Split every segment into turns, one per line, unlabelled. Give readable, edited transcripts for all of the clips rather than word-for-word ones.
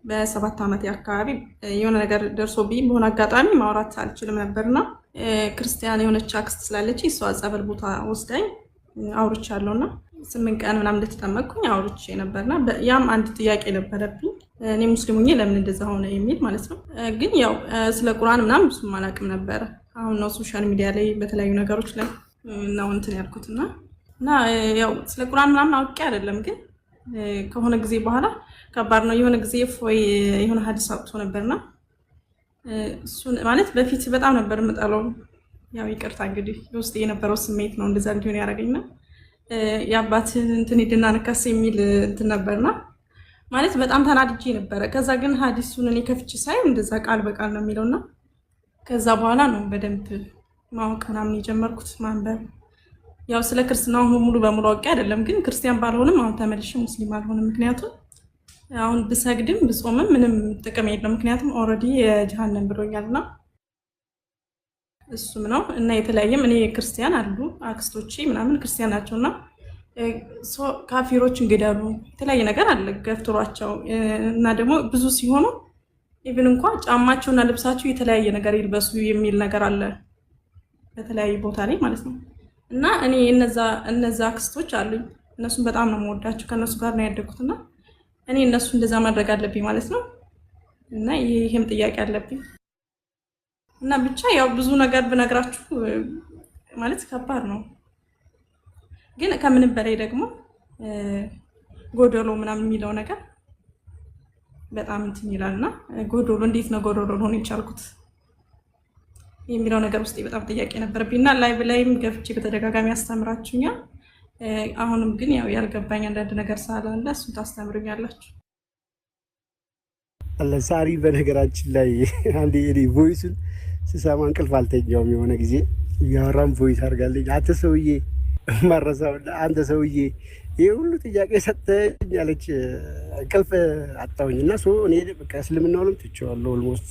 በ7 ዓመት አካባቢ የሆነ ነገር ደርሶብኝ በሆነ አጋጣሚ ማውራት አልችልም ነበርና ክርስቲያን የሆነች አክስት ስላለች እሷ ጸበል ቦታ ወስዳኝ አውርቻለሁና 8 ቀን ምናምን እንደተጠመቅኩኝ አውርቼ ነበርና ያም አንድ ጥያቄ ነበረብኝ። እኔ ሙስሊም ሆኜ ለምን እንደዛ ሆነ የሚል ማለት ነው። ግን ያው ስለ ቁርአን ምናምን ብዙም አላውቅም ነበር። አሁን ነው ሶሻል ሚዲያ ላይ በተለያዩ ነገሮች ላይ ነው እንትን ያልኩትና ያው ስለ ቁርአን ምናምን አውቄ አይደለም ግን ከሆነ ጊዜ በኋላ ከባድ ነው። የሆነ ጊዜ ፎይ የሆነ ሀዲስ አውጥቶ ነበርና እሱን ማለት በፊት በጣም ነበር የምጠላው። ያው ይቅርታ እንግዲህ ውስጥ የነበረው ስሜት ነው እንደዛ እንዲሆን ያደረገኝና የአባትን እንትን ሄድና ነካስ የሚል እንትን ነበርና ማለት በጣም ተናድጄ ነበረ። ከዛ ግን ሀዲሱን እኔ ከፍቼ ሳይ እንደዛ ቃል በቃል ነው የሚለውና ከዛ በኋላ ነው በደንብ ማወቅ ምናምን የጀመርኩት ማንበብ። ያው ስለ ክርስትናው ሙሉ በሙሉ አውቄ አይደለም ግን ክርስቲያን ባልሆንም አሁን ተመልሼ ሙስሊም አልሆንም። ምክንያቱም አሁን ብሰግድም ብጾምም ምንም ጥቅም የለም። ምክንያቱም ኦልሬዲ የጀሃነም ብሎኛልና እሱም ነው እና የተለያየም እኔ ክርስቲያን አሉ አክስቶቼ ምናምን ክርስቲያን ናቸውና ካፊሮችን ግደሉ የተለያየ ነገር አለ ገፍትሯቸው እና ደግሞ ብዙ ሲሆኑ ኢቭን እንኳን ጫማቸውና ልብሳቸው የተለያየ ነገር ይልበሱ የሚል ነገር አለ በተለያየ ቦታ ላይ ማለት ነው። እና እኔ እነዛ አክስቶች አሉኝ እነሱን በጣም ነው የምወዳቸው ከነሱ ጋር ነው ያደግኩትና እኔ እነሱ እንደዛ ማድረግ አለብኝ ማለት ነው። እና ይሄም ጥያቄ አለብኝ እና ብቻ ያው ብዙ ነገር ብነግራችሁ ማለት ከባድ ነው። ግን ከምንም በላይ ደግሞ ጎዶሎ ምናምን የሚለው ነገር በጣም እንትን ይላልና ጎዶሎ እንዴት ነው ጎዶሎ ሆኖ የቻልኩት የሚለው ነገር ውስጥ በጣም ጥያቄ ነበርብኝና ላይቭ ላይም ገብቼ በተደጋጋሚ አስተምራችሁኛል። አሁንም ግን ያው ያልገባኝ አንዳንድ ነገር ስላለ እሱን ታስተምሩኛላችሁ።
ሳሪ በነገራችን ላይ አንዴ እኔ ቮይሱን ስሰማ እንቅልፍ አልተኛውም። የሆነ ጊዜ እያወራም ቮይስ አድርጋለች። አንተ ሰውዬ ማረሳው አንተ ሰውዬ ይሄ ሁሉ ጥያቄ ሰጠኝ ያለች እንቅልፍ አጣሁኝና እኔ በቃ እስልምናውንም ትቼዋለሁ። ኦልሞስት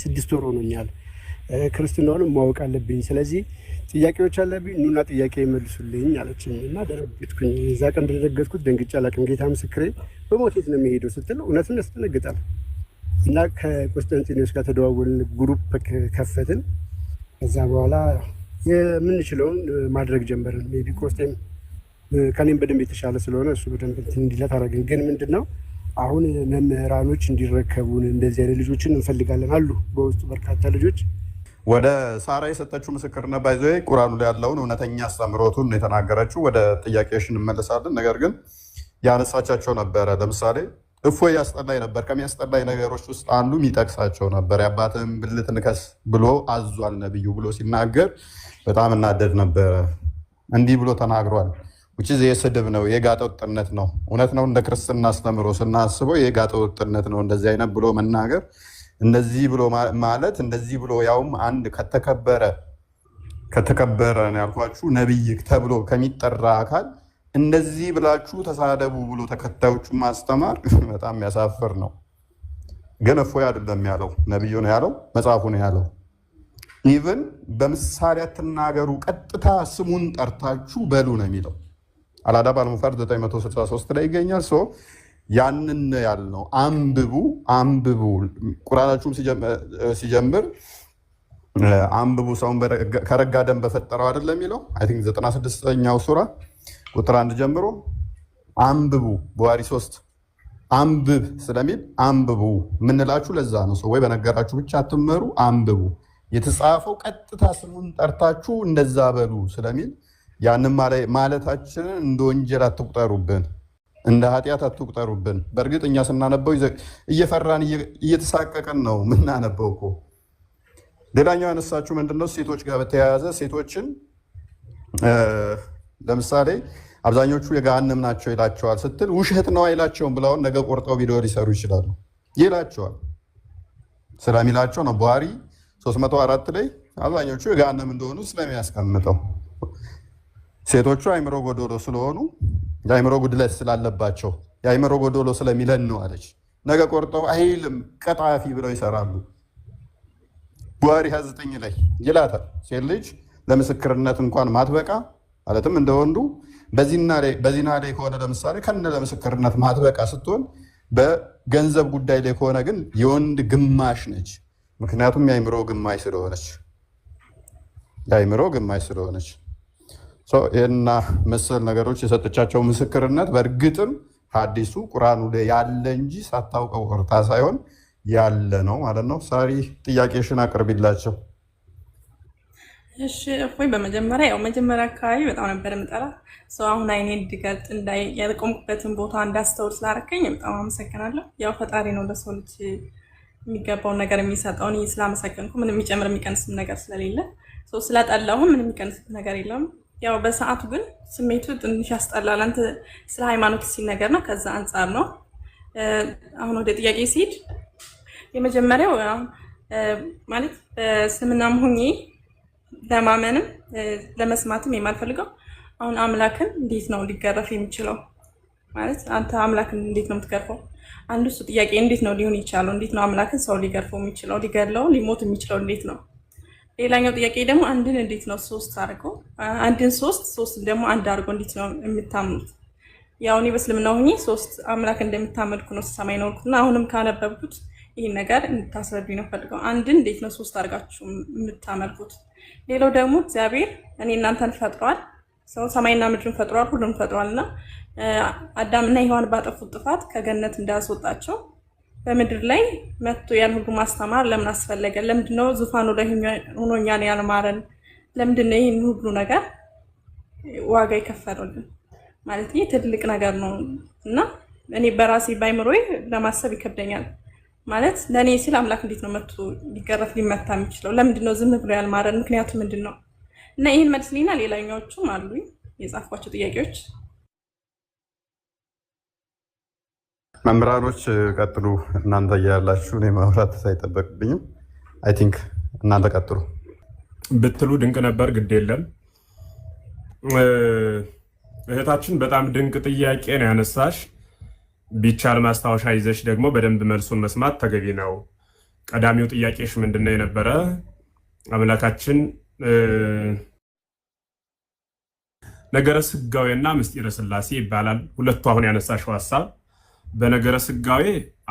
6 ወር ሆኖኛል። ክርስትናውንም ማወቅ አለብኝ። ስለዚህ ጥያቄዎች አለብኝ ኑና ጥያቄ ይመልሱልኝ አለችኝ እና ደረገጥኩኝ። እዛ ቀን እንደደረገጥኩት ደንግጬ አላውቅም። ጌታ ምስክሬ በሞቴት ነው የሚሄደው ስትል እውነቱን ያስደነግጣል። እና ከቆስጠንጢኖስ ጋር ተደዋወልን፣ ግሩፕ ከፈትን። ከዛ በኋላ የምንችለውን ማድረግ ጀመርን። ሜቢ ቆስጤም ከኔም በደንብ የተሻለ ስለሆነ እሱ በደንብ እንትን እንዲለት አደረግን። ግን ምንድነው አሁን መምህራኖች እንዲረከቡን እንደዚህ አይነት ልጆችን እንፈልጋለን አሉ በውስጡ በርካታ ልጆች።
ወደ ሳራ የሰጠችው ምስክርነት ባይዞ ቁርአኑ ላይ ያለውን እውነተኛ አስተምሮቱን የተናገረችው። ወደ ጥያቄሽ እንመለሳለን። ነገር ግን ያነሳቻቸው ነበረ። ለምሳሌ እፎይ ያስጠላኝ ነበር። ከሚያስጠላኝ ነገሮች ውስጥ አንዱ የሚጠቅሳቸው ነበር። የአባትህን ብልት ንከስ ብሎ አዟል ነብዩ ብሎ ሲናገር በጣም እናደድ ነበረ። እንዲህ ብሎ ተናግሯል። ውጭ የስድብ ነው፣ የጋጠ ወጥነት ነው። እውነት ነው። እንደ ክርስትና አስተምሮ ስናስበው የጋጠ ወጥነት ነው እንደዚህ አይነት ብሎ መናገር። እንደዚህ ብሎ ማለት እንደዚህ ብሎ ያውም አንድ ከተከበረ ነው ያልኳችሁ ነብይ ተብሎ ከሚጠራ አካል እንደዚህ ብላችሁ ተሳደቡ ብሎ ተከታዮቹ ማስተማር በጣም የሚያሳፍር ነው። ግን እፎይ አይደለም ያለው፣ ነብዩ ነው ያለው፣ መጽሐፉ ነው ያለው። ኢቭን በምሳሌ አትናገሩ፣ ቀጥታ ስሙን ጠርታችሁ በሉ ነው የሚለው። አልአዳብ አልሙፈረድ 963 ላይ ይገኛል። ያንን ያልነው አንብቡ። ቁርአናችሁም ሲጀምር አንብቡ ሰውን ከረጋ ደም በፈጠረው አይደለም የሚለው። አይ ቲንክ 96ኛው ሱራ ቁጥር 1 ጀምሮ አንብቡ። በዋሪ 3 አንብብ ስለሚል አንብቡ ምንላችሁ ለዛ ነው። ወይ በነገራችሁ ብቻ አትመሩ፣ አንብቡ። የተጻፈው ቀጥታ ስሙን ጠርታችሁ እንደዛ በሉ ስለሚል ያንን ማለታችንን እንደ ወንጀል አትቁጠሩብን፣ እንደ ኃጢአት አትቁጠሩብን። በእርግጥ እኛ ስናነበው እየፈራን እየተሳቀቀን ነው ምናነበው እኮ። ሌላኛው ያነሳችሁ ምንድነው ሴቶች ጋር በተያያዘ ሴቶችን ለምሳሌ አብዛኞቹ የገሃነም ናቸው ይላቸዋል ስትል ውሸት ነው አይላቸውም ብለውን ነገ ቆርጠው ቪዲዮ ሊሰሩ ይችላሉ። ይላቸዋል ስለሚላቸው ነው። ቡሃሪ 304 ላይ አብዛኞቹ የገሃነም እንደሆኑ ስለሚያስቀምጠው ሴቶቹ አይምሮ ጎዶሎ ስለሆኑ የአይምሮ ጉድለት ስላለባቸው የአይምሮ ጎዶሎ ስለሚለን ነው አለች። ነገ ቆርጠው አይልም ቀጣፊ ብለው ይሰራሉ። ቡሃሪ 29 ላይ ይላታል ሴት ልጅ ለምስክርነት እንኳን ማትበቃ ማለትም እንደወንዱ በዚና ላይ ከሆነ ለምሳሌ ከነ ለምስክርነት ማጥበቃ ስትሆን፣ በገንዘብ ጉዳይ ላይ ከሆነ ግን የወንድ ግማሽ ነች። ምክንያቱም የአይምሮ ግማሽ ስለሆነች ይህና መሰል ነገሮች የሰጠቻቸው ምስክርነት በእርግጥም ሐዲሱ ቁርአኑ ላይ ያለ እንጂ ሳታውቀው ቀርታ ሳይሆን ያለ ነው ማለት ነው። ሳሪ ጥያቄሽን አቅርቢላቸው።
እሺ እፎይ፣ በመጀመሪያ አካባቢ በጣም ነበር የምጠራት ሰው አሁን አይኔ እንድገልጥ ያልቆምኩበትን ቦታ እንዳስተውል ስላደረከኝ በጣም አመሰግናለሁ። ያው ፈጣሪ ነው ለሰው ልጅ የሚገባውን ነገር የሚሰጠው። እኔ ስላመሰገንኩ ምንም የሚጨምር የሚቀንስም ነገር ስለሌለ ሰው ስለጠላሁም ምንም የሚቀንስ ነገር የለም። ያው በሰዓቱ ግን ስሜቱ ትንሽ ያስጠላል። አንተ ስለ ሃይማኖት ሲነገር ነው፣ ከዛ አንጻር ነው። አሁን ወደ ጥያቄ ሲሄድ የመጀመሪያው ማለት በስምናም ሆኜ ለማመንም ለመስማትም የማልፈልገው አሁን አምላክን እንዴት ነው ሊገረፍ የሚችለው? ማለት አንተ አምላክን እንዴት ነው የምትገርፈው? አንዱ እሱ ጥያቄ እንዴት ነው ሊሆን ይቻለው? እንዴት ነው አምላክን ሰው ሊገርፈው የሚችለው? ሊገድለው ሊሞት የሚችለው እንዴት ነው? ሌላኛው ጥያቄ ደግሞ አንድን እንዴት ነው ሶስት አድርጎ አንድን ሶስት ደግሞ አንድ አድርጎ እንዴት ነው የምታምኑት? ያው እኔ በእስልምና ሆኜ ሶስት አምላክ እንደምታመልኩ ነው ሰማይ ነውና አሁንም ካነበብኩት ይህን ነገር እንድታስረዱኝ ነው ፈልገው። አንድን እንዴት ነው ሶስት አድርጋችሁ የምታመልኩት? ሌላው ደግሞ እግዚአብሔር እኔ እናንተን ፈጥሯል፣ ሰው ሰማይና ምድርን ፈጥሯል፣ ሁሉም ፈጥሯል እና አዳምና ሔዋን ባጠፉት ጥፋት ከገነት እንዳያስወጣቸው በምድር ላይ መጥቶ ያን ሁሉ ማስተማር ለምን አስፈለገ? ለምንድነው ዙፋኑ ላይ ሆኖ እኛን ያልማረን? ለምንድነው ይህን ሁሉ ነገር ዋጋ የከፈሉልን? ማለት ይህ ትልቅ ነገር ነው እና እኔ በራሴ ባይምሮዬ ለማሰብ ይከብደኛል። ማለት ለእኔ ሲል አምላክ እንዴት ነው መጥቶ ሊገረፍ ሊመታ የሚችለው? ለምንድነው ዝም ብሎ ያልማረን? ምክንያቱ ምንድን ነው? እና ይህን መልስልኝና ሌላኛዎቹም አሉ የጻፍኳቸው ጥያቄዎች።
መምህራኖች ቀጥሉ። እናንተ እያላችሁ እኔ ማውራት ሳይጠበቅብኝም አይ ቲንክ እናንተ ቀጥሉ
ብትሉ ድንቅ ነበር። ግድ የለም እህታችን በጣም ድንቅ ጥያቄ ነው ያነሳሽ። ቢቻል ማስታወሻ ይዘሽ ደግሞ በደንብ መልሱን መስማት ተገቢ ነው። ቀዳሚው ጥያቄሽ ምንድነው የነበረ? አምላካችን ነገረ ስጋዌና ምስጢረ ስላሴ ይባላል ሁለቱ አሁን ያነሳሽው ሐሳብ። በነገረ ስጋዌ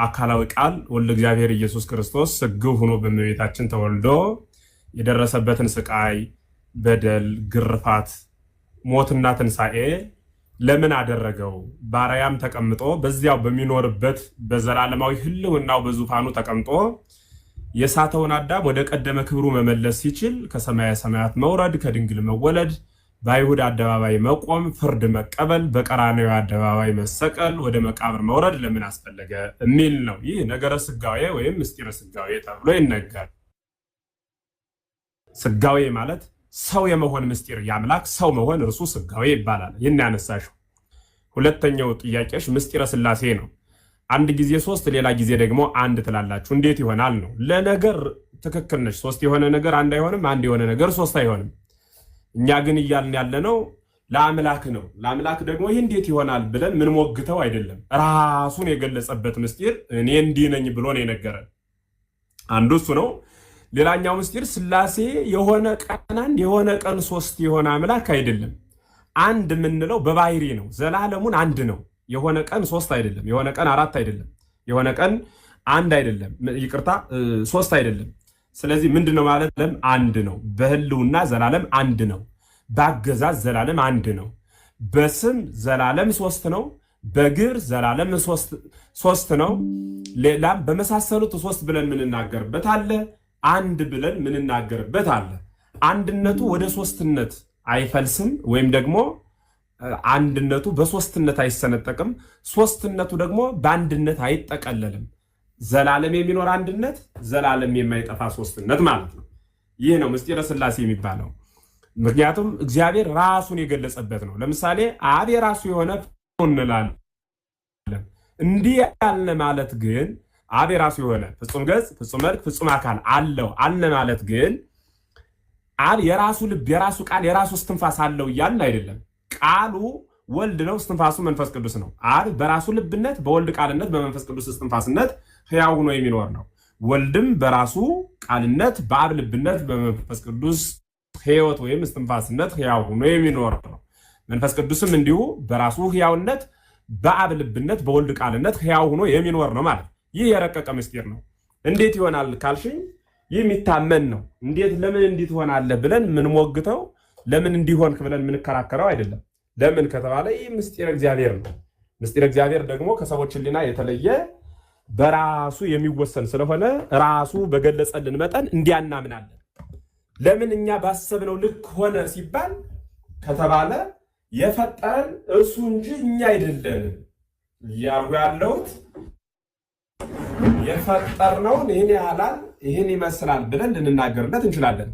አካላዊ ቃል ወልደ እግዚአብሔር ኢየሱስ ክርስቶስ ስግው ሆኖ በእመቤታችን ተወልዶ የደረሰበትን ስቃይ፣ በደል፣ ግርፋት፣ ሞትና ትንሣኤ ለምን አደረገው? ባሪያም ተቀምጦ በዚያው በሚኖርበት በዘላለማዊ ህልውናው በዙፋኑ ተቀምጦ የሳተውን አዳም ወደ ቀደመ ክብሩ መመለስ ሲችል ከሰማየ ሰማያት መውረድ፣ ከድንግል መወለድ፣ በአይሁድ አደባባይ መቆም፣ ፍርድ መቀበል፣ በቀራንዮ አደባባይ መሰቀል፣ ወደ መቃብር መውረድ ለምን አስፈለገ የሚል ነው። ይህ ነገረ ስጋዌ ወይም ምስጢረ ስጋዌ ተብሎ ይነገራል። ስጋዌ ማለት ሰው የመሆን ምስጢር፣ የአምላክ ሰው መሆን እርሱ ስጋዌ ይባላል። ይህን ያነሳሽው። ሁለተኛው ጥያቄሽ ምስጢረ ስላሴ ነው። አንድ ጊዜ ሶስት ሌላ ጊዜ ደግሞ አንድ ትላላችሁ፣ እንዴት ይሆናል ነው። ለነገር ትክክል ነች። ሶስት የሆነ ነገር አንድ አይሆንም፣ አንድ የሆነ ነገር ሶስት አይሆንም። እኛ ግን እያልን ያለነው ለአምላክ ነው። ለአምላክ ደግሞ ይህ እንዴት ይሆናል ብለን ምን ሞግተው አይደለም። ራሱን የገለጸበት ምስጢር እኔ እንዲህ ነኝ ብሎ ነው የነገረን። አንዱ እሱ ነው። ሌላኛው ምስጢር ስላሴ የሆነ ቀን አንድ የሆነ ቀን ሶስት የሆነ አምላክ አይደለም። አንድ የምንለው በባህሪ ነው። ዘላለሙን አንድ ነው። የሆነ ቀን ሶስት አይደለም። የሆነ ቀን አራት አይደለም። የሆነ ቀን አንድ አይደለም። ይቅርታ ሶስት አይደለም። ስለዚህ ምንድነው ማለት? አንድ ነው። በህልውና ዘላለም አንድ ነው። በአገዛዝ ዘላለም አንድ ነው። በስም ዘላለም ሶስት ነው። በግብር ዘላለም ሶስት ነው። ሌላም በመሳሰሉት ሶስት ብለን ምንናገርበት አለ። አንድ ብለን ምንናገርበት አለ። አንድነቱ ወደ ሶስትነት አይፈልስም፣ ወይም ደግሞ አንድነቱ በሶስትነት አይሰነጠቅም። ሶስትነቱ ደግሞ በአንድነት አይጠቀለልም። ዘላለም የሚኖር አንድነት፣ ዘላለም የማይጠፋ ሶስትነት ማለት ነው። ይህ ነው ምስጢረ ስላሴ የሚባለው። ምክንያቱም እግዚአብሔር ራሱን የገለጸበት ነው። ለምሳሌ አብ የራሱ የሆነ እንላለን። እንዲህ ያለ ማለት ግን አብ የራሱ የሆነ ፍጹም ገጽ፣ ፍጹም መልክ፣ ፍጹም አካል አለው አለ ማለት ግን አብ የራሱ ልብ፣ የራሱ ቃል፣ የራሱ እስትንፋስ አለው እያልን አይደለም። ቃሉ ወልድ ነው፣ እስትንፋሱ መንፈስ ቅዱስ ነው። አብ በራሱ ልብነት፣ በወልድ ቃልነት፣ በመንፈስ ቅዱስ እስትንፋስነት ሕያው ሆኖ የሚኖር ነው። ወልድም በራሱ ቃልነት፣ በአብ ልብነት፣ በመንፈስ ቅዱስ ሕይወት ወይም እስትንፋስነት ሕያው ሆኖ የሚኖር ነው። መንፈስ ቅዱስም እንዲሁ በራሱ ሕያውነት በአብ ልብነት በወልድ ቃልነት ሕያው ሆኖ የሚኖር ነው ማለት። ይህ የረቀቀ ምስጢር ነው። እንዴት ይሆናል ካልሽኝ ይህ የሚታመን ነው። እንዴት ለምን እንዲህ ትሆናለህ ብለን ምንሞግተው ለምን እንዲሆንክ ብለን ምንከራከረው አይደለም። ለምን ከተባለ ይህ ምስጢር እግዚአብሔር ነው። ምስጢር እግዚአብሔር ደግሞ ከሰዎች ሕሊና የተለየ በራሱ የሚወሰን ስለሆነ ራሱ በገለጸልን መጠን እንዲያናምናለን። ለምን እኛ ባሰብነው ልክ ሆነ ሲባል ከተባለ የፈጠረን እርሱ እንጂ እኛ አይደለንም። ያው ያለውት የፈጠርነውን ይህን ያህላል ይህን ይመስላል ብለን ልንናገርለት እንችላለን።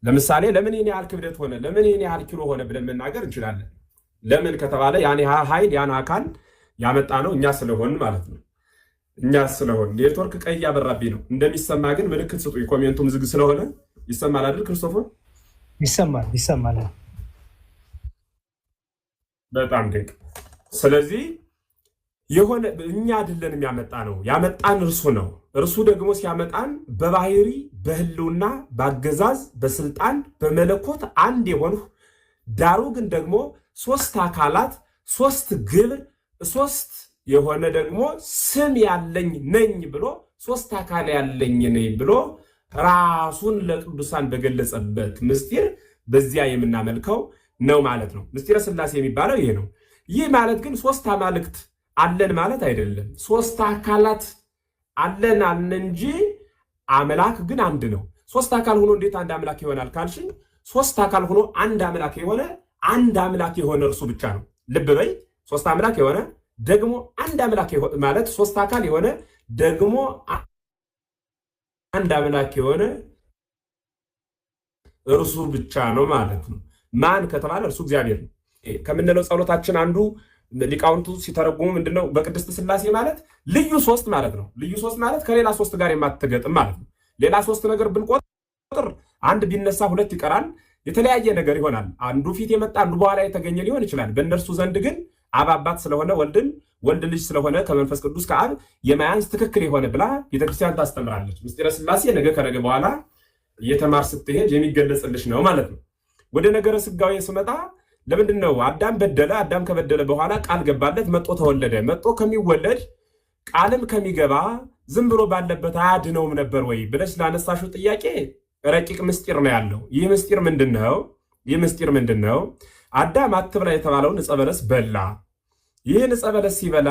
ለምሳሌ ለምን ይህን ያህል ክብደት ሆነ፣ ለምን ይህን ያህል ኪሎ ሆነ ብለን መናገር እንችላለን። ለምን ከተባለ ያን ኃይል ያን አካል ያመጣ ነው እኛ ስለሆን ማለት ነው። እኛ ስለሆን ኔትወርክ ቀይ ያበራብኝ ነው። እንደሚሰማ ግን ምልክት ስጡ። ኮሜንቱም ዝግ ስለሆነ ይሰማል አይደል? ክርስቶፎር
ይሰማል።
በጣም ድንቅ። ስለዚህ የሆነ እኛ አይደለንም ያመጣ ነው፣ ያመጣን እርሱ ነው። እርሱ ደግሞ ሲያመጣን በባህሪ በህልውና በአገዛዝ በስልጣን በመለኮት አንድ የሆንሁ ዳሩ ግን ደግሞ ሶስት አካላት ሶስት ግብር ሶስት የሆነ ደግሞ ስም ያለኝ ነኝ ብሎ ሶስት አካል ያለኝ ነኝ ብሎ ራሱን ለቅዱሳን በገለጸበት ምስጢር በዚያ የምናመልከው ነው ማለት ነው። ምስጢረ ሥላሴ የሚባለው ይሄ ነው። ይህ ማለት ግን ሶስት አማልክት አለን ማለት አይደለም። ሶስት አካላት አለን እንጂ አምላክ ግን አንድ ነው። ሶስት አካል ሆኖ እንዴት አንድ አምላክ ይሆናል ካልሽኝ፣ ሶስት አካል ሆኖ አንድ አምላክ የሆነ እርሱ ብቻ ነው። ልብ በይ። ሶስት አምላክ የሆነ ደግሞ አንድ አምላክ ማለት ሶስት አካል የሆነ ደግሞ አንድ አምላክ የሆነ እርሱ ብቻ ነው ማለት ነው። ማን ከተባለ እርሱ እግዚአብሔር ነው ከምንለው ጸሎታችን አንዱ ሊቃውንቱ ሲተረጉሙ ምንድነው? በቅድስት ሥላሴ ማለት ልዩ ሶስት ማለት ነው። ልዩ ሶስት ማለት ከሌላ ሶስት ጋር የማትገጥም ማለት ነው። ሌላ ሶስት ነገር ብንቆጥር አንድ ቢነሳ ሁለት ይቀራል፣ የተለያየ ነገር ይሆናል። አንዱ ፊት የመጣ አንዱ በኋላ የተገኘ ሊሆን ይችላል። በእነርሱ ዘንድ ግን አብ አባት ስለሆነ ወልድ ልጅ ስለሆነ ከመንፈስ ቅዱስ ከአብ የማያንስ ትክክል የሆነ ብላ ቤተክርስቲያን ታስተምራለች። ምስጢረ ሥላሴ ነገ ከነገ በኋላ እየተማር ስትሄድ የሚገለጽልሽ ነው ማለት ነው። ወደ ነገረ ሥጋዌ ስመጣ ለምንድን ነው አዳም በደለ? አዳም ከበደለ በኋላ ቃል ገባለት፣ መጦ ተወለደ። መጦ ከሚወለድ ቃልም ከሚገባ ዝም ብሎ ባለበት አያድነውም ነበር ወይ ብለሽ ላነሳሽው ጥያቄ ረቂቅ ምስጢር ነው ያለው። ይህ ምስጢር ምንድን ነው? አዳም አትብላ የተባለውን ዕፀ በለስ በላ። ይህን ዕፀ በለስ ሲበላ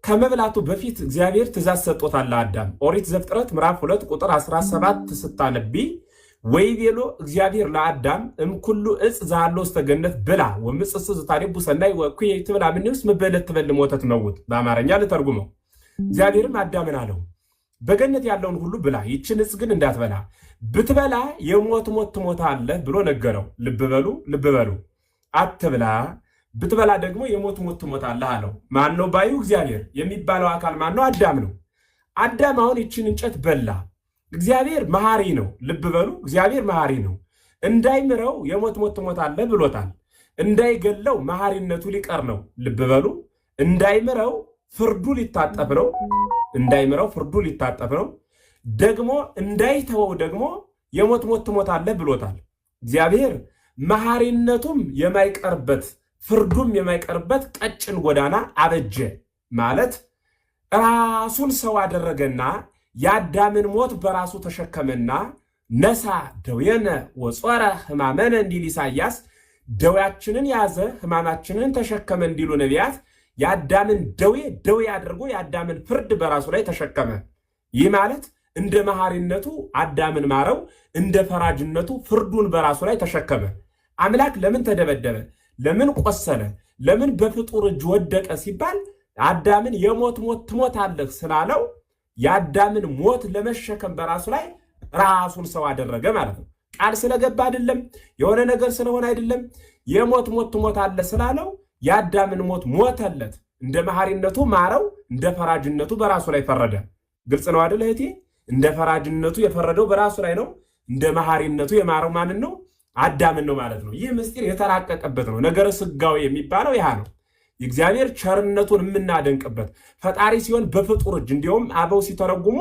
ከመብላቱ በፊት እግዚአብሔር ትእዛዝ ሰጥቶታል ለአዳም። ኦሪት ዘፍጥረት ምዕራፍ 2 ቁጥር 17 ስታነቢ ወይቤሎ እግዚአብሔር ለአዳም እምኩሉ ዕፅ ዘሃሎ ውስተ ገነት ብላ ወምጽእፅ ዘታሪቡ ሰናይ ወእኩይ ትብላ ምንውስ መበለት ትበልም ወተት መውት። በአማርኛ ልተርጉመው። እግዚአብሔርም አዳምን አለው በገነት ያለውን ሁሉ ብላ፣ ይችን ዕፅ ግን እንዳትበላ፣ ብትበላ የሞት ሞት ትሞታለህ ብሎ ነገረው። ልብ በሉ አትብላ፣ ብትበላ ደግሞ የሞት ሞት ትሞታለህ አለው። ማን ነው ባዩ? እግዚአብሔር። የሚባለው አካል ማን ነው? አዳም ነው። አዳም አሁን ይችን እንጨት በላ። እግዚአብሔር መሐሪ ነው። ልብ በሉ፣ እግዚአብሔር መሐሪ ነው። እንዳይምረው የሞት ሞት ትሞታለህ ብሎታል። እንዳይገለው መሐሪነቱ ሊቀር ነው። ልብ በሉ፣ እንዳይምረው ፍርዱ ሊታጠፍ ነው። ደግሞ እንዳይተወው ደግሞ የሞት ሞት ትሞታለህ ብሎታል። እግዚአብሔር መሐሪነቱም የማይቀርበት ፍርዱም የማይቀርበት ቀጭን ጎዳና አበጀ ማለት ራሱን ሰው አደረገና የአዳምን ሞት በራሱ ተሸከመና ነሳ ደዌነ ወጾረ ሕማመነ እንዲል ኢሳያስ ደዌያችንን ያዘ ሕማማችንን ተሸከመ እንዲሉ ነቢያት የአዳምን ደዌ አድርጎ የአዳምን ፍርድ በራሱ ላይ ተሸከመ። ይህ ማለት እንደ መሐሪነቱ አዳምን ማረው፣ እንደ ፈራጅነቱ ፍርዱን በራሱ ላይ ተሸከመ። አምላክ ለምን ተደበደበ? ለምን ቆሰለ? ለምን በፍጡር እጅ ወደቀ ሲባል አዳምን የሞት ሞት ትሞታለህ ስላለው የአዳምን ሞት ለመሸከም በራሱ ላይ ራሱን ሰው አደረገ ማለት ነው። ቃል ስለገባ አይደለም፣ የሆነ ነገር ስለሆነ አይደለም። የሞት ሞት ትሞታለህ ስላለው የአዳምን ሞት ሞተለት። እንደ መሐሪነቱ ማረው፣ እንደ ፈራጅነቱ በራሱ ላይ ፈረደ። ግልጽ ነው አይደል እህቴ? እንደ ፈራጅነቱ የፈረደው በራሱ ላይ ነው። እንደ መሐሪነቱ የማረው ማንን ነው? አዳምን ነው ማለት ነው። ይህ ምስጢር የተራቀቀበት ነው። ነገረ ሥጋዌ የሚባለው ያ ነው። የእግዚአብሔር ቸርነቱን የምናደንቅበት ፈጣሪ ሲሆን በፍጡር እጅ። እንዲሁም አበው ሲተረጉሙ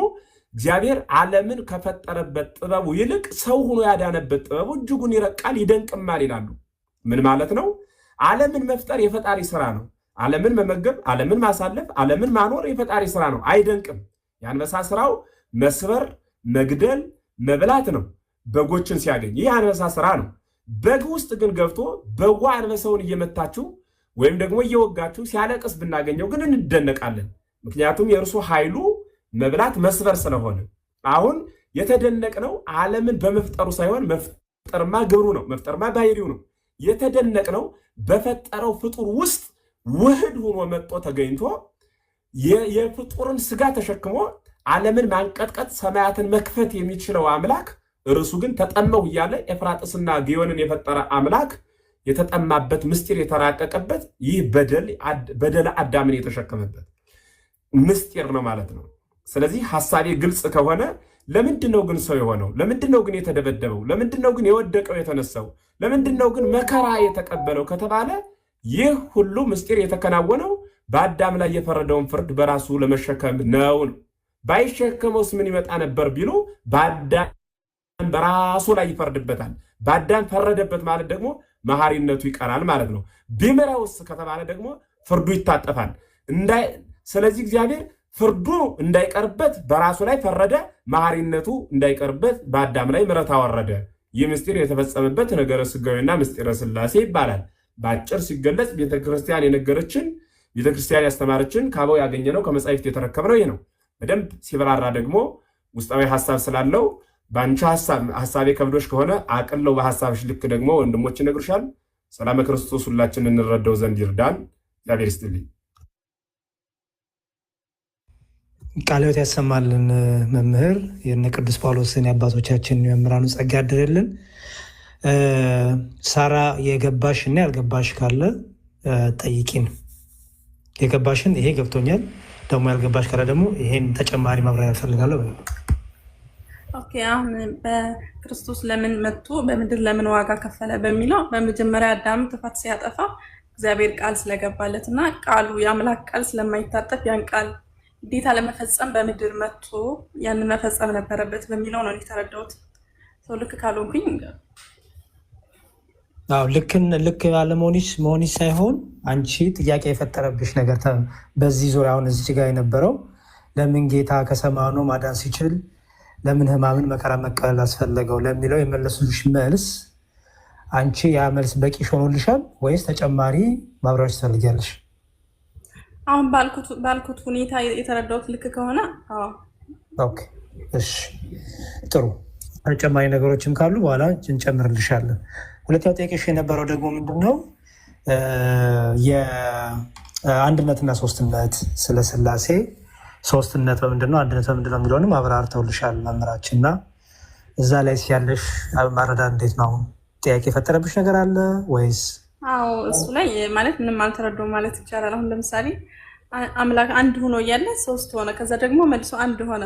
እግዚአብሔር ዓለምን ከፈጠረበት ጥበቡ ይልቅ ሰው ሆኖ ያዳነበት ጥበቡ እጅጉን ይረቃል ይደንቅማል ይላሉ። ምን ማለት ነው? ዓለምን መፍጠር የፈጣሪ ስራ ነው። ዓለምን መመገብ፣ ዓለምን ማሳለፍ፣ ዓለምን ማኖር የፈጣሪ ስራ ነው። አይደንቅም? የአንበሳ ስራው መስበር፣ መግደል፣ መብላት ነው በጎችን ሲያገኝ። ይህ አንበሳ ስራ ነው። በግ ውስጥ ግን ገብቶ በጓ አንበሳውን እየመታችሁ ወይም ደግሞ እየወጋችሁ ሲያለቅስ ብናገኘው ግን እንደነቃለን። ምክንያቱም የእርሱ ኃይሉ መብላት መስበር ስለሆነ። አሁን የተደነቅነው ዓለምን በመፍጠሩ ሳይሆን መፍጠርማ ግብሩ ነው፣ መፍጠርማ ባህሪው ነው። የተደነቅነው በፈጠረው ፍጡር ውስጥ ውህድ ሆኖ መጥቶ ተገኝቶ የፍጡርን ስጋ ተሸክሞ ዓለምን ማንቀጥቀጥ ሰማያትን መክፈት የሚችለው አምላክ እርሱ ግን ተጠማሁ እያለ ኤፍራጥስና ግዮንን የፈጠረ አምላክ የተጠማበት ምስጢር የተራቀቀበት ይህ በደለ አዳምን የተሸከመበት ምስጢር ነው ማለት ነው። ስለዚህ ሐሳቤ ግልጽ ከሆነ ለምንድን ነው ግን ሰው የሆነው? ለምንድን ነው ግን የተደበደበው? ለምንድን ነው ግን የወደቀው የተነሳው? ለምንድን ነው ግን መከራ የተቀበለው ከተባለ ይህ ሁሉ ምስጢር የተከናወነው በአዳም ላይ የፈረደውን ፍርድ በራሱ ለመሸከም ነው። ባይሸከመውስ ምን ይመጣ ነበር ቢሉ በአዳም በራሱ ላይ ይፈርድበታል። በአዳም ፈረደበት ማለት ደግሞ መሐሪነቱ ይቀራል ማለት ነው። ቢምረውስ ከተባለ ደግሞ ፍርዱ ይታጠፋል። ስለዚህ እግዚአብሔር ፍርዱ እንዳይቀርበት በራሱ ላይ ፈረደ፣ መሐሪነቱ እንዳይቀርበት በአዳም ላይ ምሕረት አወረደ። ይህ ምስጢር የተፈጸመበት ነገረ ሥጋዌና ምስጢረ ሥላሴ ይባላል። በአጭር ሲገለጽ ቤተክርስቲያን የነገረችን፣ ቤተክርስቲያን ያስተማረችን፣ ከአበው ያገኘነው፣ ከመጻሕፍት የተረከብነው ይህ ነው። በደንብ ሲበራራ ደግሞ ውስጣዊ ሐሳብ ስላለው በአንቺ ሐሳቤ ከብዶሽ ከሆነ አቅለው በሐሳብሽ ልክ ደግሞ ወንድሞች ይነግሩሻል። ሰላም ክርስቶስ ሁላችን እንረዳው ዘንድ ይርዳን። እግዚአብሔር ይስጥልኝ።
ቃለ ሕይወት ያሰማልን። መምህር የነ ቅዱስ ጳውሎስን የአባቶቻችን የመምህራኑ ጸጋ ያድርልን። ሳራ የገባሽ እና ያልገባሽ ካለ ጠይቂን። የገባሽን ይሄ ገብቶኛል፣ ደግሞ ያልገባሽ ካለ ደግሞ ይሄን ተጨማሪ ማብራሪያ ያፈልጋለሁ።
ኦኬ፣ አሁን በክርስቶስ ለምን መጥቶ በምድር ለምን ዋጋ ከፈለ በሚለው በመጀመሪያ አዳም ጥፋት ሲያጠፋ እግዚአብሔር ቃል ስለገባለት እና ቃሉ የአምላክ ቃል ስለማይታጠፍ ያን ቃል ግዴታ ለመፈጸም በምድር መጥቶ ያንን መፈጸም ነበረበት በሚለው ነው የተረዳሁት። ሰው ልክ ካልሆንኩኝ
ልክ አለመሆንሽ ሳይሆን አንቺ ጥያቄ የፈጠረብሽ ነገር በዚህ ዙሪያ አሁን እዚህ ጋር የነበረው ለምን ጌታ ከሰማኑ ማዳን ሲችል ለምን ሕማምን መከራ መቀበል አስፈለገው ለሚለው የመለሱልሽ መልስ አንቺ ያ መልስ በቂ ሆኖልሻል ወይስ ተጨማሪ ማብራሪያ ትፈልጊያለሽ?
አሁን ባልኩት ሁኔታ የተረዳሁት ልክ ከሆነ
ኦኬ፣ እሺ፣ ጥሩ። ተጨማሪ ነገሮችም ካሉ በኋላ እንጨምርልሻለን። ሁለተኛው ጥያቄሽ የነበረው ደግሞ ምንድነው? የአንድነትና ሶስትነት፣ ስለ ሥላሴ ሶስትነት በምንድነው አንድነት በምንድነው የሚለውንም አብራርተውልሻል መምህራችን እና እዛ ላይ ሲያለሽ ማረዳት እንዴት ነው? ጥያቄ የፈጠረብሽ ነገር አለ ወይስ?
አዎ፣ እሱ ላይ ማለት ምንም አልተረዳሁም ማለት ይቻላል። አሁን ለምሳሌ አምላክ አንድ ሆኖ እያለ ሶስት ሆነ፣ ከዛ ደግሞ መልሶ አንድ ሆነ፣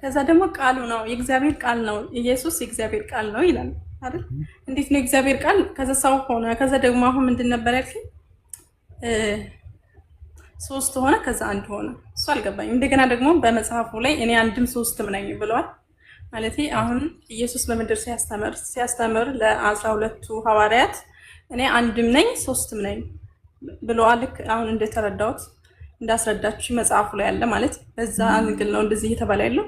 ከዛ ደግሞ ቃሉ ነው የእግዚአብሔር ቃል ነው ኢየሱስ የእግዚአብሔር ቃል ነው ይላል አይደል? እንዴት ነው የእግዚአብሔር ቃል ከዛ ሰው ሆነ፣ ከዛ ደግሞ አሁን ምንድን ነበር ያልከኝ? ሶስት ሆነ ከዛ አንድ ሆነ። እሱ አልገባኝም። እንደገና ደግሞ በመጽሐፉ ላይ እኔ አንድም ሶስትም ነኝ ብለዋል። ማለት አሁን ኢየሱስ በምድር ሲያስተምር ለ12ቱ ሐዋርያት እኔ አንድም ነኝ ሶስትም ነኝ ብለዋል። ልክ አሁን እንደተረዳሁት እንዳስረዳችሁ መጽሐፉ ላይ ያለ ማለት በዛ አንግል ነው እንደዚህ እየተባለ ያለው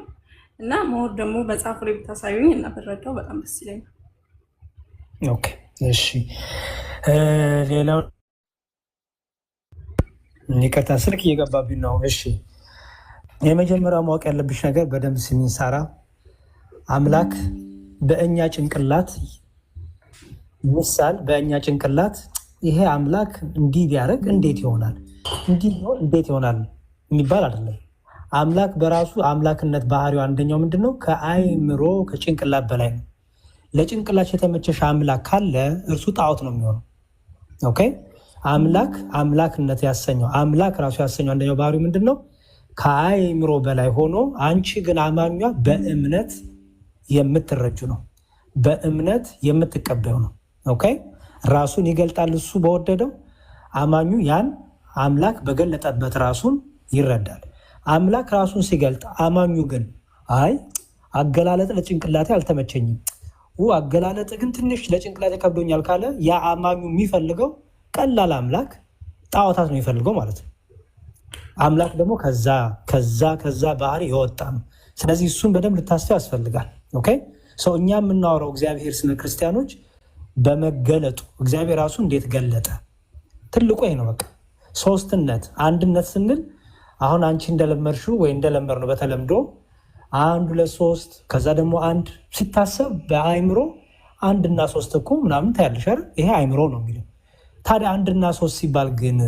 እና መሆር ደግሞ መጽሐፉ ላይ ብታሳዩኝ እና ብረዳው በጣም ደስ ይለኛል።
ኦኬ፣ እሺ። ሌላው ይቅርታ ስልክ እየገባብኝ ነው። እሺ፣ የመጀመሪያው ማወቅ ያለብሽ ነገር በደንብ ስሚኝ ሳራ። አምላክ በእኛ ጭንቅላት ምሳል በእኛ ጭንቅላት ይሄ አምላክ እንዲህ ቢያደርግ እንዴት ይሆናል፣ እንዲህ ቢሆን እንዴት ይሆናል የሚባል አይደለም። አምላክ በራሱ አምላክነት ባህሪው አንደኛው ምንድነው? ከአይምሮ ከጭንቅላት በላይ ነው። ለጭንቅላት የተመቸሽ አምላክ ካለ እርሱ ጣዖት ነው የሚሆነው። ኦኬ፣ አምላክነት ያሰኘው አምላክ ራሱ ያሰኘው አንደኛው ባህሪው ምንድነው? ከአይምሮ በላይ ሆኖ አንቺ ግን አማኟ በእምነት የምትረጁ ነው፣ በእምነት የምትቀበዩ ነው። ኦኬ፣ ራሱን ይገልጣል እሱ በወደደው፣ አማኙ ያን አምላክ በገለጠበት ራሱን ይረዳል። አምላክ ራሱን ሲገልጥ አማኙ ግን አይ አገላለጥ ለጭንቅላቴ አልተመቸኝም፣ አገላለጥ ግን ትንሽ ለጭንቅላቴ ከብዶኛል ካለ ያ አማኙ የሚፈልገው ቀላል አምላክ ጣዖታት ነው የሚፈልገው ማለት ነው። አምላክ ደግሞ ከዛ ባህሪ የወጣ ነው። ስለዚህ እሱን በደንብ ልታስተው ያስፈልጋል። ኦኬ ሰው እኛ የምናወራው እግዚአብሔር ስለ ክርስቲያኖች በመገለጡ እግዚአብሔር ራሱ እንዴት ገለጠ ትልቁ ይሄ ነው። በቃ ሶስትነት አንድነት ስንል አሁን አንቺ እንደለመድሽው ወይ እንደለመር ነው በተለምዶ 1 2 3 ከዛ ደግሞ አንድ ሲታሰብ በአይምሮ 1 እና 3 እኮ ምናምን ታያለሽ አይደል? ይሄ አይምሮ ነው የሚለው። ታዲያ 1 እና 3 ሲባል ግን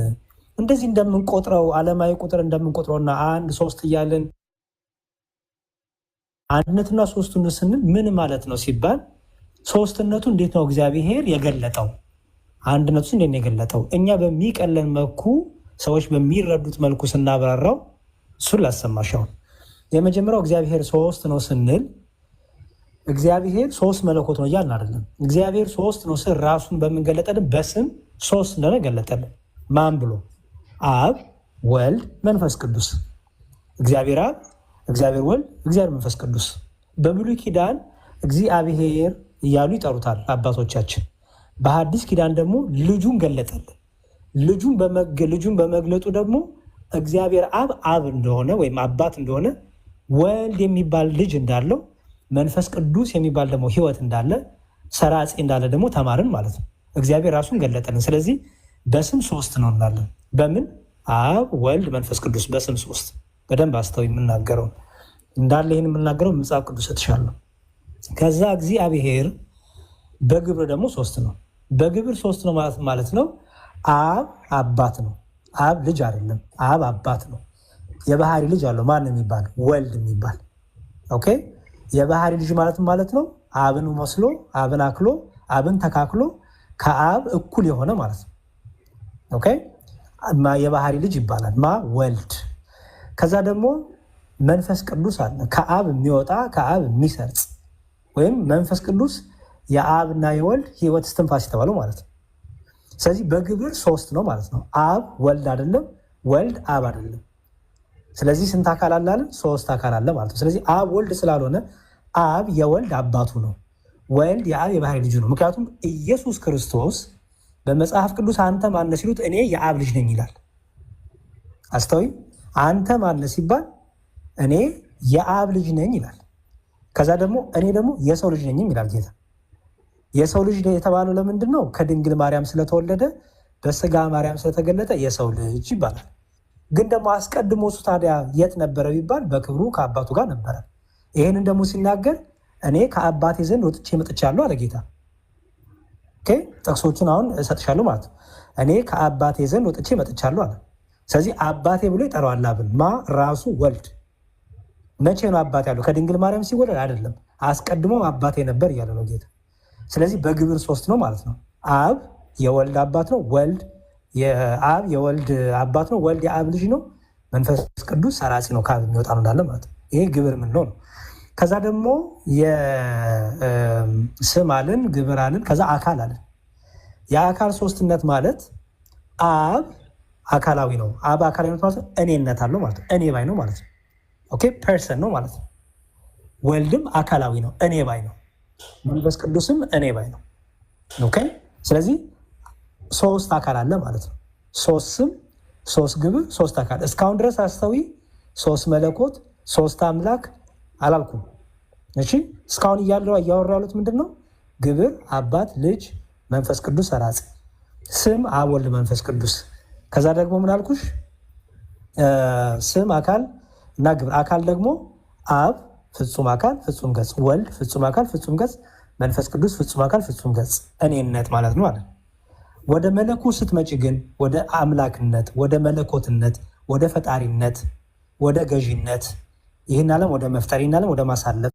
እንደዚህ እንደምንቆጥረው ዓለማዊ ቁጥር እንደምንቆጥረውና 1 3 እያልን አንድነትና ሶስቱን ስንል ምን ማለት ነው ሲባል ሶስትነቱ እንዴት ነው እግዚአብሔር የገለጠው? አንድነቱ እንዴት ነው የገለጠው? እኛ በሚቀለን መልኩ ሰዎች በሚረዱት መልኩ ስናብራራው እሱን ላሰማሻው። የመጀመሪያው እግዚአብሔር ሶስት ነው ስንል እግዚአብሔር ሶስት መለኮት ነው እያልን አይደለም። እግዚአብሔር ሶስት ነው ስል ራሱን በምንገለጠልን በስም ሶስት እንደሆነ ገለጠልን። ማን ብሎ? አብ፣ ወልድ፣ መንፈስ ቅዱስ። እግዚአብሔር አብ፣ እግዚአብሔር ወልድ፣ እግዚአብሔር መንፈስ ቅዱስ። በብሉይ ኪዳን እግዚአብሔር እያሉ ይጠሩታል አባቶቻችን። በሐዲስ ኪዳን ደግሞ ልጁን ገለጠልን። ልጁን በመግለጡ ደግሞ እግዚአብሔር አብ እንደሆነ ወይም አባት እንደሆነ፣ ወልድ የሚባል ልጅ እንዳለው፣ መንፈስ ቅዱስ የሚባል ደግሞ ሕይወት እንዳለ፣ ሰራጺ እንዳለ ደግሞ ተማርን ማለት ነው። እግዚአብሔር ራሱን ገለጠልን። ስለዚህ በስም ሶስት ነው እንላለን። በምን? አብ፣ ወልድ፣ መንፈስ ቅዱስ በስም ሶስት። በደንብ አስተው የምናገረው እንዳለ ይህን የምናገረው መጽሐፍ ቅዱስ እትሻለሁ። ከዛ እግዚአብሔር በግብር ደግሞ ሶስት ነው። በግብር ሶስት ነው ማለት ነው። አብ አባት ነው። አብ ልጅ አይደለም። አብ አባት ነው። የባህሪ ልጅ አለው። ማን የሚባል? ወልድ የሚባል። ኦኬ የባህሪ ልጅ ማለት ነው አብን መስሎ አብን አክሎ አብን ተካክሎ ከአብ እኩል የሆነ ማለት ነው። ኦኬ የባህሪ ልጅ ይባላል። ወልድ። ከዛ ደግሞ መንፈስ ቅዱስ አለ። ከአብ የሚወጣ ከአብ የሚሰርጽ ወይም መንፈስ ቅዱስ የአብና የወልድ ሕይወት እስትንፋስ የተባለው ማለት ነው። ስለዚህ በግብር ሶስት ነው ማለት ነው። አብ ወልድ አይደለም፣ ወልድ አብ አይደለም። ስለዚህ ስንት አካል አለ አለ? ሶስት አካል አለ ማለት ነው። ስለዚህ አብ ወልድ ስላልሆነ አብ የወልድ አባቱ ነው፣ ወልድ የአብ የባህሪ ልጁ ነው። ምክንያቱም ኢየሱስ ክርስቶስ በመጽሐፍ ቅዱስ አንተ ማነ ሲሉት እኔ የአብ ልጅ ነኝ ይላል። አስተውይ። አንተ ማነ ሲባል እኔ የአብ ልጅ ነኝ ይላል። ከዛ ደግሞ እኔ ደግሞ የሰው ልጅ ነኝም ይላል ጌታ። የሰው ልጅ የተባለው ለምንድን ነው? ከድንግል ማርያም ስለተወለደ በስጋ ማርያም ስለተገለጠ የሰው ልጅ ይባላል። ግን ደግሞ አስቀድሞ እሱ ታዲያ የት ነበረ ቢባል በክብሩ ከአባቱ ጋር ነበረ። ይህንን ደግሞ ሲናገር እኔ ከአባቴ ዘንድ ወጥቼ መጥቻለሁ አለ ጌታ። ጥቅሶቹን አሁን እሰጥሻለሁ ማለት ነው። እኔ ከአባቴ ዘንድ ወጥቼ መጥቻለሁ አለ። ስለዚህ አባቴ ብሎ ይጠራዋል አብን። ራሱ ወልድ። መቼ ነው አባቴ ያለው? ከድንግል ማርያም ሲወለድ አይደለም፣ አስቀድሞ አባቴ ነበር እያለ ነው ጌታ። ስለዚህ በግብር ሶስት ነው ማለት ነው። አብ የወልድ አባት ነው። ወልድ የአብ የወልድ አባት ነው። ወልድ የአብ ልጅ ነው። መንፈስ ቅዱስ ሰራጺ ነው፣ ከአብ የሚወጣ ነው እንዳለ ማለት ነው። ይሄ ግብር ምን ነው? ከዛ ደግሞ የስም አለን፣ ግብር አለን፣ ከዛ አካል አለን። የአካል ሶስትነት ማለት አብ አካላዊ ነው። አብ አካላዊ ነው ማለት እኔነት አለው ማለት ነው። እኔ ባይ ነው ማለት ነው። ኦኬ ፐርሰን ነው ማለት ነው። ወልድም አካላዊ ነው፣ እኔ ባይ ነው። መንፈስ ቅዱስም እኔ ባይ ነው። ኦኬ ስለዚህ ሶስት አካል አለ ማለት ነው። ሶስት ስም፣ ሶስት ግብር፣ ሶስት አካል። እስካሁን ድረስ አስተዊ ሶስት መለኮት፣ ሶስት አምላክ አላልኩም። እሺ እስካሁን እያወራ ያሉት ምንድን ነው? ግብር አባት፣ ልጅ፣ መንፈስ ቅዱስ ሰራጺ፣ ስም አብ፣ ወልድ፣ መንፈስ ቅዱስ። ከዛ ደግሞ ምን አልኩሽ? ስም አካል እና ግብር። አካል ደግሞ አብ ፍጹም አካል ፍጹም ገጽ፣ ወልድ ፍጹም አካል ፍጹም ገጽ፣ መንፈስ ቅዱስ ፍጹም አካል ፍጹም ገጽ፣ እኔነት ማለት ነው አለ። ወደ መለኮት ስትመጪ ግን ወደ አምላክነት፣ ወደ መለኮትነት፣ ወደ ፈጣሪነት፣ ወደ ገዢነት፣ ይህን ዓለም ወደ መፍጠር፣ ይህን ዓለም ወደ ማሳለፍ